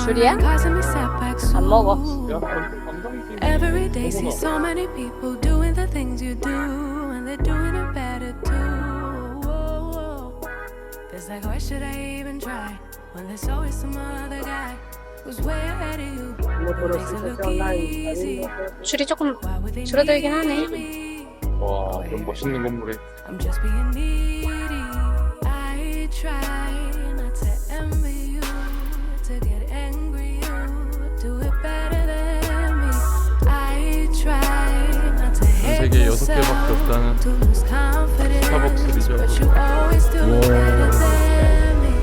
줄이야? 안 먹어. Every day see so many people doing the things you do, and they're doing it better too. It's like, why should I even try when there's always some other guy who's way ahead of you? Makes it look easy. 줄이 조금 줄어들긴 하네. 와, 이런 멋있는 건물에. I'm just being needy. I try not to envy you, to get angry. You do it better than me. I try not to hate 세계 6개밖에 없다는 to lose confidence, 스타벅스리죠. but you always do it better than me.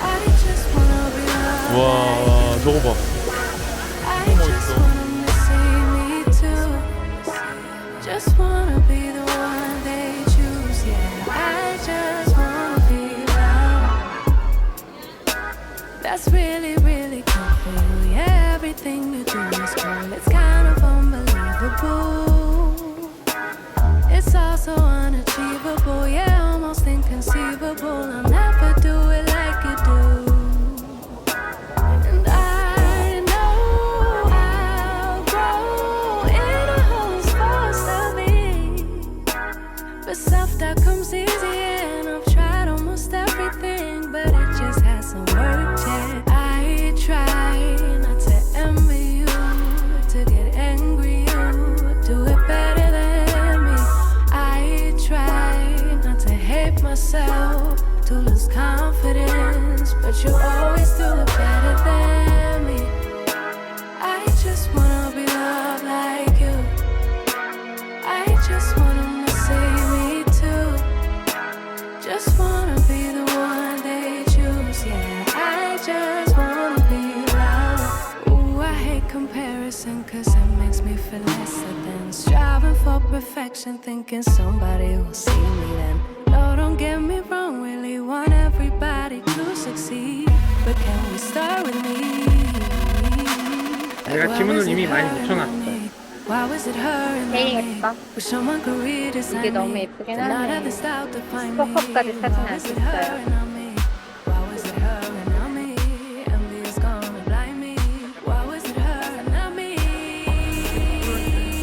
I just wanna be loved. 와, 저거 봐. I just want 'em to see me too. Just wanna be the one they choose. Yeah, I just wanna be loved. That's really, really cool for you. Yeah, everything you do is cool. It's kind of unbelievable. It's also unachievable. Yeah, almost inconceivable. I'll never do it like you do. And I know I'll grow in a host fast of me. But self-doubt comes easy, and I've tried almost everything, but it just hasn't worked yet. I try not to envy you, to get angry. You do it better than me. I try not to hate myself, to lose confidence, but you always do it better than me. I just wanna be loved like you. I just want 'em to see me too. Just wanna be the one they choose. Yeah, I just wanna be loved. Ooh, I hate comparison, 'cause it makes me feel lesser than striving for perfection, thinking somebody will see me then. No, don't get me wrong, really want everybody to succeed, but can we start with me? 내가 지문을 이미 많이 묻혀놨어. Why was it her? 되게 예뻐. 이게 너무 예쁘긴 하네. 스포커까지 사진 안 찍어요.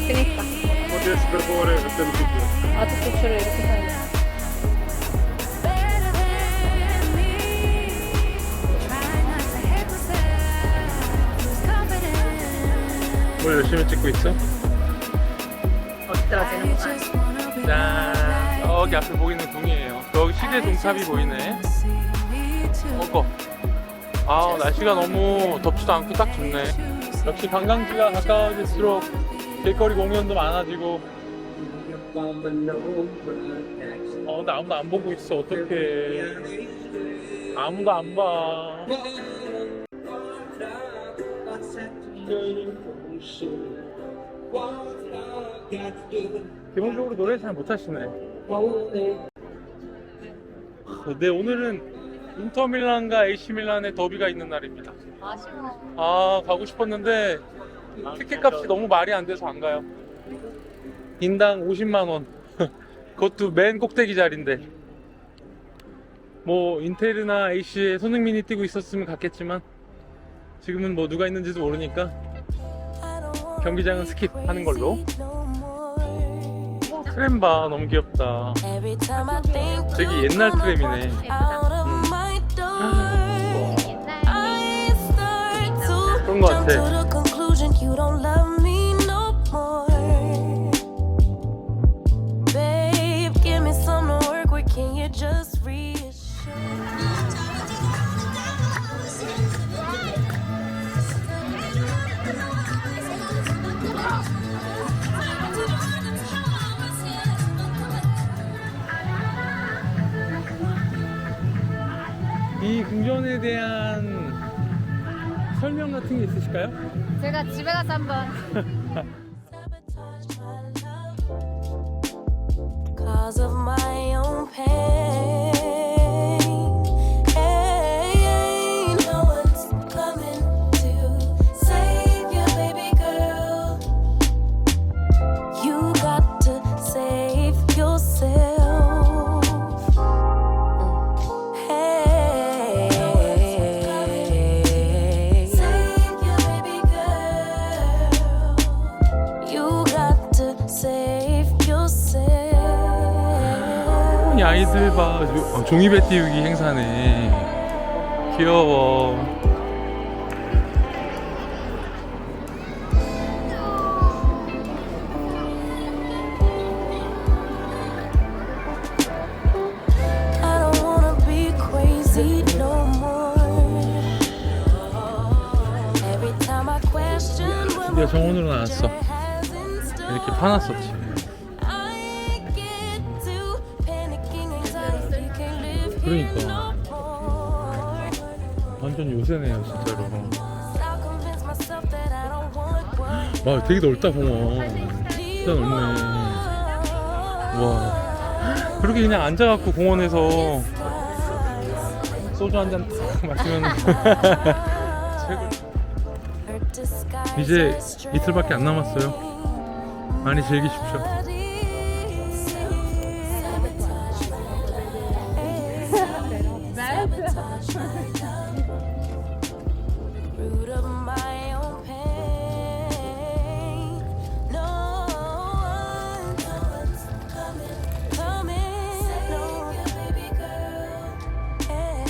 그니까. 아직도 줄을 이렇게 서 있네. 뭘 열심히 찍고 있어? 어디 떨어지는 거야? 짠, 저기 앞에 보이는 동이에요. 저기 시계 동탑이 보이네. 아, 날씨가 너무 덥지도 않고 딱 좋네. 역시 관광지가 가까워질수록 길거리 공연도 많아지고. 근데 아무도 안 보고 있어. 어떡해. 아무도 안 봐. 기본적으로 노래 잘 못하시네. 네, 오늘은 인터밀란과 AC밀란의 더비가 있는 날입니다. 아쉬워. 아, 가고 싶었는데 티켓 값이 너무 말이 안 돼서 안 가요. 인당 50만 원. 그것도 맨 꼭대기 자리인데. 뭐 인테르나 AC에 손흥민이 뛰고 있었으면 갔겠지만 지금은 뭐 누가 있는지도 모르니까 경기장은 스킵하는 걸로. 트램 봐, 너무 귀엽다. 되게 옛날 트램이네. 그런 거 같아. 이 궁전에 대한 설명 같은 게 있으실까요? 제가 집에 가서 한번. Cause of my own pain. No one's coming to save you, baby girl. You got to save yourself. 이 아이들 봐. 종이배 띄우기 행사네. 귀여워. I don't wanna be crazy no more. Every time I question what 드디어 정원으로 나왔어. 이렇게 파놨었지. 그러니까 완전 요새네요 진짜로. 와 되게 넓다 공원. 진짜 넓네. 와 그렇게 그냥 앉아갖고 공원에서 소주 한잔 탁 마시면 최고. 이제 이틀밖에 안 남았어요. 많이 즐기십시오. Root of my own pain. No one's coming. No, baby girl. Hey,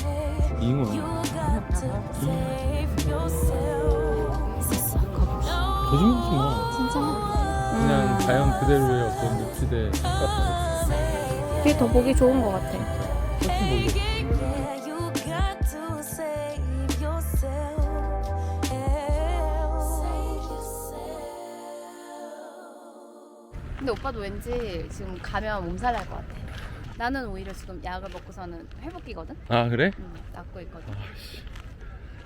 잉어. you got to save yourself. 거짓말하지 마. 진짜? 그냥 자연 그대로의 어떤 늪지대 같은. 그게 더 보기 좋은 것 같아. 훨씬 멀리. Yeah, you got to save yourself. Save yourself. 근데 오빠도 왠지 지금 가면 몸살 날 것 같아. 나는 오히려 지금 약을 먹고서는 회복기거든? 아 그래? 낫고 있거든. 아씨.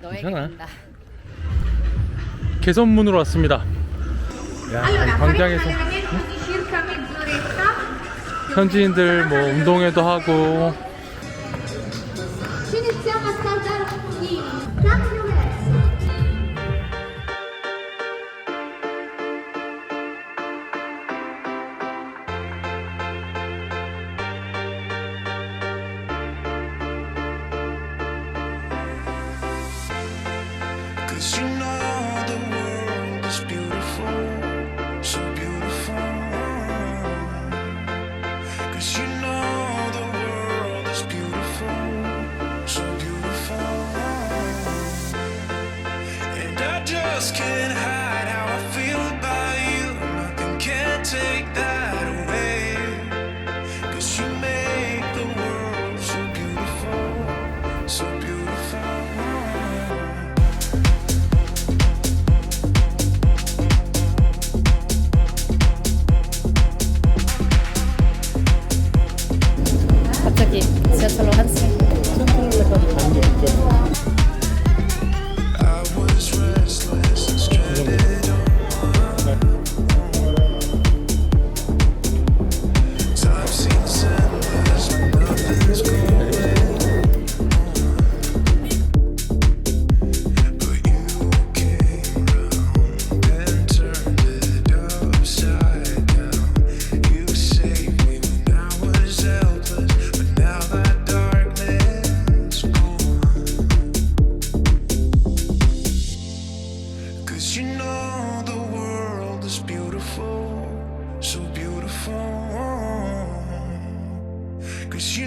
너에게 괜찮아. 간다. 개선문으로 왔습니다. 야, 광장에서 현지인들 뭐 운동회도 하고. Iniziamo a scaldare un pochino. Cambio verso. Cause you know the world is beautiful, so beautiful. Cause you know the world is beautiful, so beautiful. And I just can't hide how I feel about you. Nothing can take that away. Cause you make the world so beautiful, so beautiful. 갑자기 지하철로 한승. I was restless and stranded time seems endless when nothing's going. But you came round and turned it upside down. You saved me when I was helpless, but now that darkness gone. Cause you know the world is beautiful, so beautiful. Cause you